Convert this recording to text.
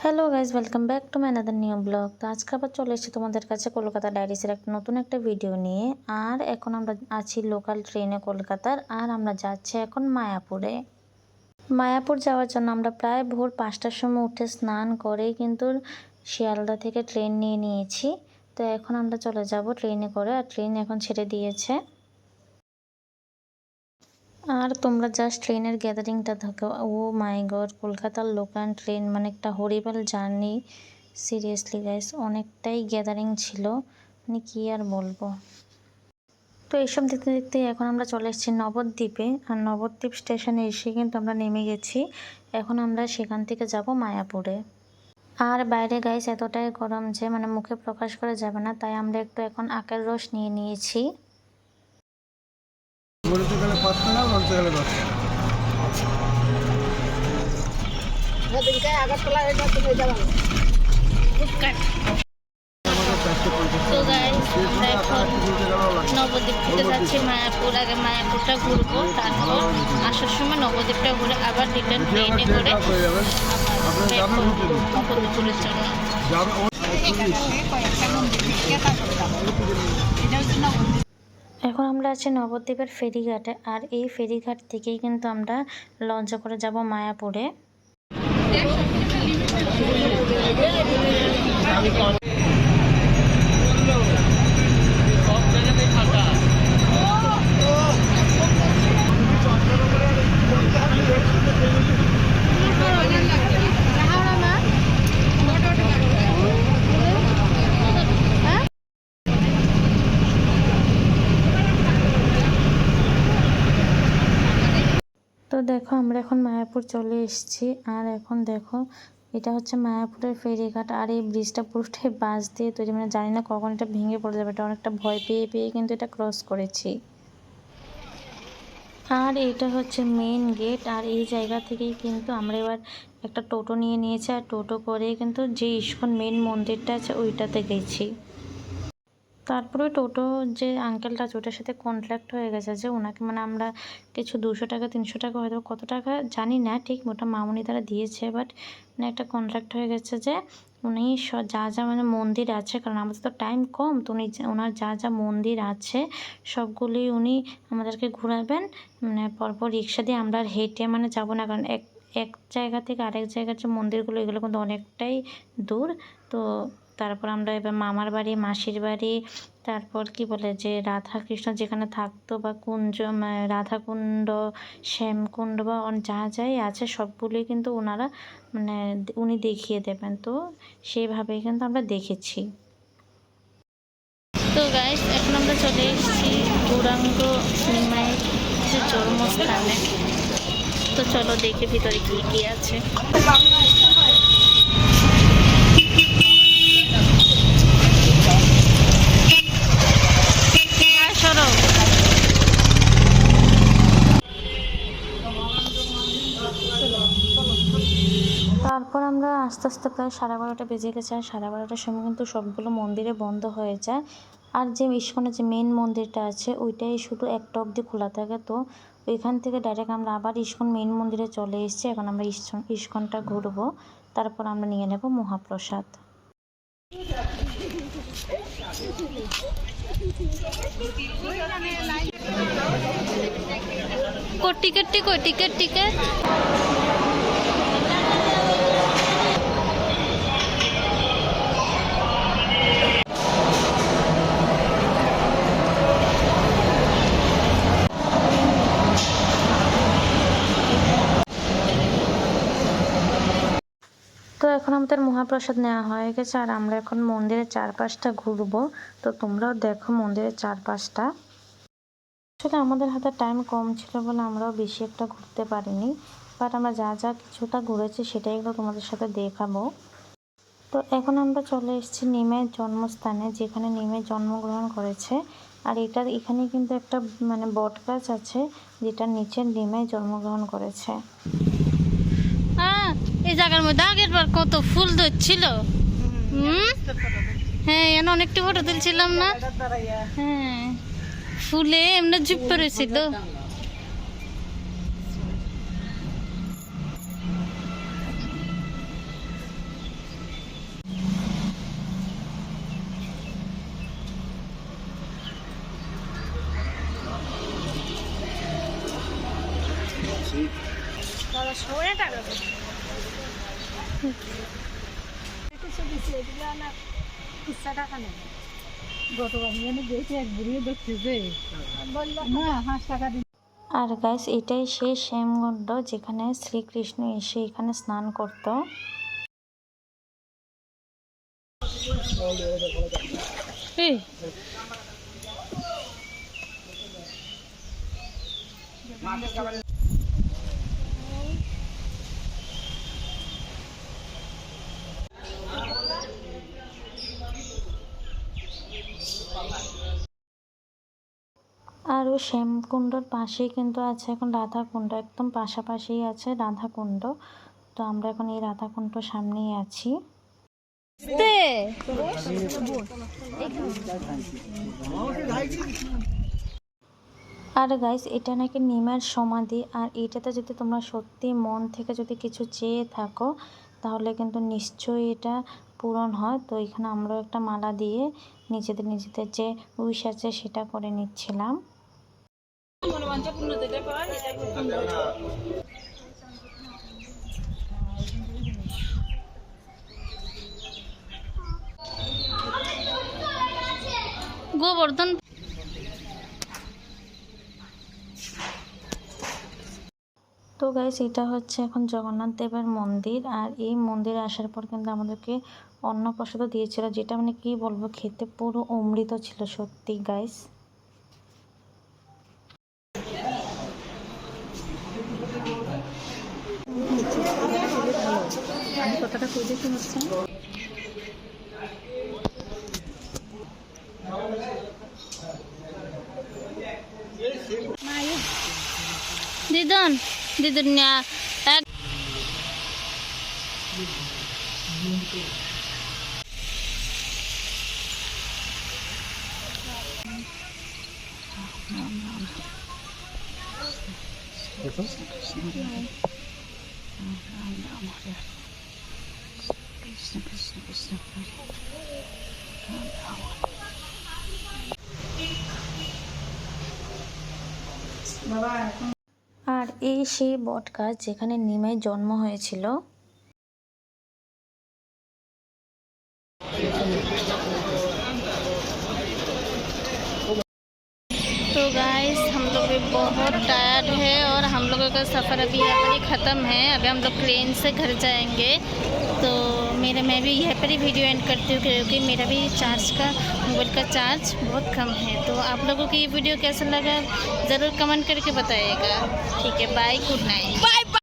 Hello guys, welcome back to my another new blog. তো আজকে আবার চলে এসেছি তোমাদের কাছে কলকাতা ডায়েরিসের নতুন একটা ভিডিও নিয়ে। আর এখন আমরা আছি লোকাল ট্রেনে কলকাতার, আর আমরা যাচ্ছি এখন মায়াপুরে। মায়াপুর যাওয়ার জন্য আমরা প্রায় ভোর 5টার সময় উঠে স্নান করে কিন্তু শিয়ালদা থেকে ট্রেন নিয়ে নিয়েছি। তো এখন আমরা চলে যাব ট্রেনে করে, আর ট্রেন এখন ছেড়ে দিয়েছে। আর তোমরা জাস্ট ট্রেনের গ্যাদারিংটা দেখো, ও মাই গড, কলকাতার লোকাল ট্রেন মানে একটা হরিবল জার্নি। সিরিয়াসলি গাইস, অনেকটাই গ্যাদারিং ছিল, মানে কি আর বলবো। তো এইসব দেখতে দেখতে এখন আমরা চলে এসেছি নবদ্বীপে। আর নবদ্বীপ স্টেশনে এসে কিন্তু আমরা নেমে গেছি। এখন আমরা সেখান থেকে যাব মায়াপুরে। আর বাইরে গাইস এতটাই গরম যে মানে মুখে প্রকাশ করা যাবে না, তাই আমরা একটু এখন আখের রস নিয়ে নিয়েছি। বলতে গেলে 5 টাকা, বলতে গেলে 10 টাকা। তো গাইস আমরা এখন নবদ্বীপ থেকে যাচ্ছি মায়াপুর। আগে মায়াপুরটা ঘুরবো, তারপর আসার সময় নবদ্বীপটা ঘুরে আবার রিটার্ন ট্রেনে করে মুকুন্দপুরের জন্য। এখন আমরা আছি নবদ্বীপের ফেরিঘাটে, আর এই ফেরিঘাট থেকেই কিন্তু আমরা লঞ্চে করে যাব মায়াপুরে। তো দেখো আমরা এখন মায়াপুর চলে এসেছি। আর এখন দেখো এটা হচ্ছে মায়াপুরের ফেরিঘাট, আর এই ব্রিজটা পুরোটাই বাঁশ দিয়ে তৈরি, মানে জানি না কখন এটা ভেঙে পড়ে যাবে। এটা অনেকটা ভয় পেয়ে পেয়ে কিন্তু এটা ক্রস করেছি। আর এইটা হচ্ছে মেন গেট, আর এই জায়গা থেকেই কিন্তু আমরা এবার একটা টোটো নিয়ে নিয়েছি, আর টোটো করে কিন্তু যে ইস্কন মেন মন্দিরটা আছে ওইটাতে গেছি। তারপরে টোটো যে আঙ্কেলটা আছে ওটার সাথে কন্ট্রাক্ট হয়ে গেছে যে ওনাকে মানে আমরা কিছু 200 টাকা 300 টাকা হয়তো কত টাকা জানি না ঠিক, ওটা মামুনি তারা দিয়েছে, বাট মানে একটা কন্ট্রাক্ট হয়ে গেছে যে উনি যা যা মানে মন্দির আছে, কারণ আমাদের তো টাইম কম, তো উনি ওনার যা যা মন্দির আছে সবগুলি উনি আমাদেরকে ঘোরাবেন। মানে পরপর রিক্সা দিয়ে আমরা আর হেঁটে মানে যাবো না, কারণ এক জায়গা থেকে আরেক জায়গার যে মন্দিরগুলো এগুলো কিন্তু অনেকটাই দূর। তো তারপর আমরা এবার মামার বাড়ি, মাসির বাড়ি, তারপর কি বলে যে রাধাকৃষ্ণ যেখানে থাকতো, বা কুঞ্জ রাধাকুণ্ড, শ্যামকুণ্ড, বা যা যাই আছে সবগুলোই কিন্তু ওনারা মানে উনি দেখিয়ে দেবেন। তো সেইভাবেই কিন্তু আমরা দেখেছি। তো গাইস এখন আমরা চলে এসেছি গৌরাঙ্গ নিমাইয়ের যে জন্মস্থানে। তো চলো দেখে ভিতরে কি কি আছে। তারপর আমরা আস্তে আস্তে প্রায় 12:30 বেজে গেছে, আর 12:30টার সময় কিন্তু সবগুলো মন্দিরে বন্ধ হয়ে যায়। আর যে ইস্কনের যে মেন মন্দিরটা আছে ওইটাই শুধু একটা অবধি খোলা থাকে। তো ওইখান থেকে ডাইরেক্ট আমরা আবার ইস্কন মেন মন্দিরে চলে এসেছি। এখন আমরা ইস্কনটা ঘুরবো, তারপর আমরা নিয়ে নেব মহাপ্রসাদ। টিকিট তো এখন আমাদের মহাপ্রসাদ নেওয়া হয়ে গেছে, আর আমরা এখন মন্দিরের চারপাশটা ঘুরবো। তো তোমরাও দেখো মন্দিরের চারপাশটা। আসলে আমাদের হাতে টাইম কম ছিল বলে আমরাও বেশি একটা ঘুরতে পারিনি, বাট আমরা যা যা কিছুটা ঘুরেছি সেটাই তোমাদের সাথে দেখাবো। তো এখন আমরা চলে এসেছি নিমাইয়ের জন্মস্থানে, যেখানে নিমাই জন্মগ্রহণ করেছে। আর এখানে কিন্তু একটা মানে বট গাছ আছে, যেটার নিচে নিমাই জন্মগ্রহণ করেছে। এই জায়গার মধ্যে আগের বার কত ফুল ধরছিল। হ্যাঁ, এখানে অনেকটা ফটো তুলছিলাম না। হ্যাঁ, ফুলে এমনি ঝুপ পড়েছিল। আর গাইস এটাই সেই শ্যামকুণ্ড যেখানে শ্রীকৃষ্ণ এসে এখানে স্নান করতো। আর ওই শ্যামকুণ্ডর পাশেই কিন্তু আছে এখন রাধাকুণ্ড, একদম পাশাপাশিই আছে রাধাকুণ্ড। তো আমরা এখন এই রাধাকুণ্ড সামনেই আছি। আর গাইস এটা নাকি নিমের সমাধি, আর এটাতে যদি তোমরা সত্যি মন থেকে যদি কিছু চেয়ে থাকো তাহলে কিন্তু নিশ্চয়ই এটা পূরণ হয়। তো এখানে আমরাও একটা মালা দিয়ে নিজেদের যে উইশ আছে সেটা করে নিচ্ছিলাম। গোবর্ধন তো গাইস এটা হচ্ছে এখন জগন্নাথ দেবের মন্দির। আর এই মন্দিরে আসার পর কিন্তু আমাদেরকে অন্নপ্রসাদ দিয়েছিল, যেটা মানে কি বলবো, খেতে পুরো অমৃত ছিল সত্যি গাইস। আমি কথাটা কই দেখি হচ্ছে দিদন দিদুন এক আর এই সেই বট গাছ যেখানে নিমের জন্ম হয়েছিল। तो गाइस हम लोग भी बहुत टायर्ड है और हम लोगों का सफ़र अभी यहाँ पर ही ख़त्म है। अभी हम लोग ट्रेन से घर जाएंगे। तो मैं भी यहाँ पर ही वीडियो एंड करती हूँ क्योंकि मेरा भी मोबाइल का चार्ज बहुत कम है। तो आप लोगों को ये वीडियो कैसा लगा ज़रूर कमेंट करके बताइएगा। ठीक है, बाय, गुड नाइट।